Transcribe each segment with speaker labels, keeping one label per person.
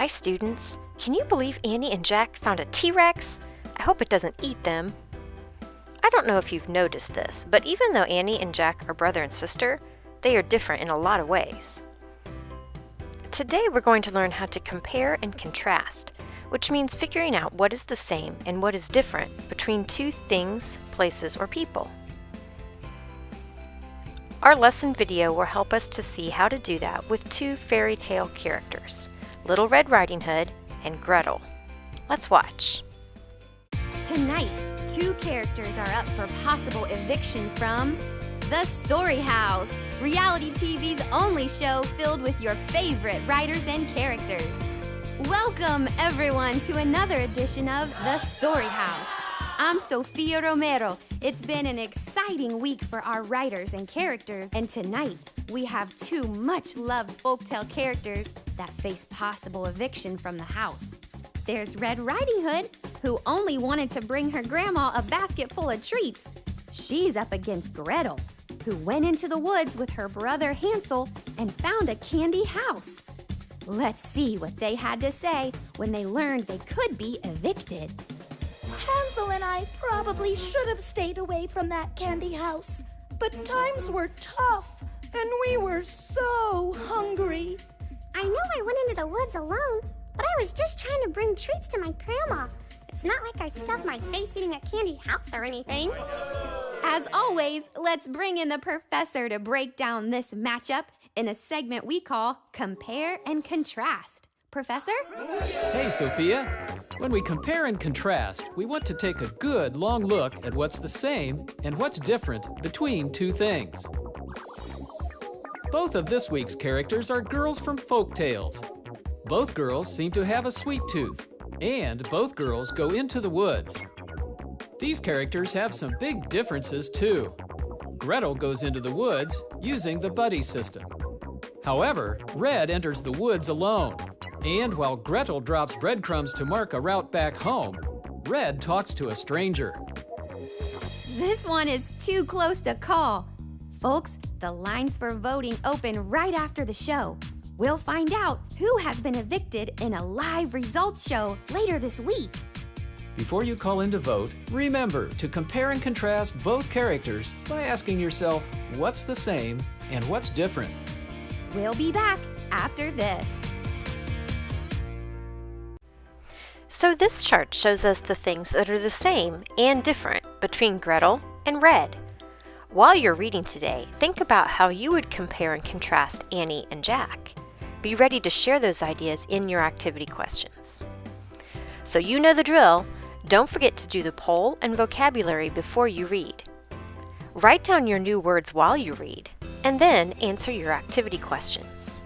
Speaker 1: Hi students! Can you believe Annie and Jack found a T-Rex? I hope it doesn't eat them. I don't know if you've noticed this, but even though Annie and Jack are brother and sister, they are different in a lot of ways. Today we're going to learn how to compare and contrast, which means figuring out what is the same and what is different between two things, places, or people. Our lesson video will help us to see how to do that with two fairy tale characters, Little Red Riding Hood and Gretel. Let's watch.
Speaker 2: Tonight, two characters are up for possible eviction from The Story House, reality TV's only show filled with your favorite writers and characters. Welcome, everyone, to another edition of The Story House. I'm Sofia Romero. It's been an exciting week for our writers and characters, and tonight we have two much-loved folktale characters that face possible eviction from the house. There's Red Riding Hood, who only wanted to bring her grandma a basket full of treats. She's up against Gretel, who went into the woods with her brother Hansel and found a candy house. Let's see what they had to say when they learned they could be evicted.
Speaker 3: Hansel and I probably should have stayed away from that candy house, but times were tough, and we were so hungry.
Speaker 4: I know I went into the woods alone, but I was just trying to bring treats to my grandma. It's not like I stuffed my face eating a candy house or anything.
Speaker 2: As always, let's bring in the professor to break down this matchup in a segment we call Compare and Contrast. Professor?
Speaker 5: Hey, Sophia. When we compare and contrast, we want to take a good long look at what's the same and what's different between two things. Both of this week's characters are girls from folk tales. Both girls seem to have a sweet tooth, and both girls go into the woods. These characters have some big differences too. Gretel goes into the woods using the buddy system. However, Red enters the woods alone. And while Gretel drops breadcrumbs to mark a route back home, Red talks to a stranger.
Speaker 2: This one is too close to call. Folks, the lines for voting open right after the show. We'll find out who has been evicted in a live results show later this week.
Speaker 5: Before you call in to vote, remember to compare and contrast both characters by asking yourself what's the same and what's different.
Speaker 2: We'll be back after this.
Speaker 1: So this chart shows us the things that are the same and different between Gretel and Red. While you're reading today, think about how you would compare and contrast Annie and Jack. Be ready to share those ideas in your activity questions. So you know the drill. Don't forget to do the poll and vocabulary before you read. Write down your new words while you read, and then answer your activity questions.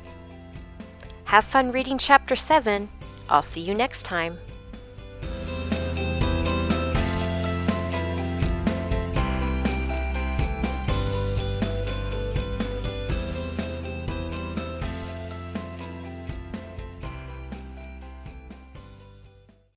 Speaker 1: Have fun reading Chapter 7. I'll see you next time.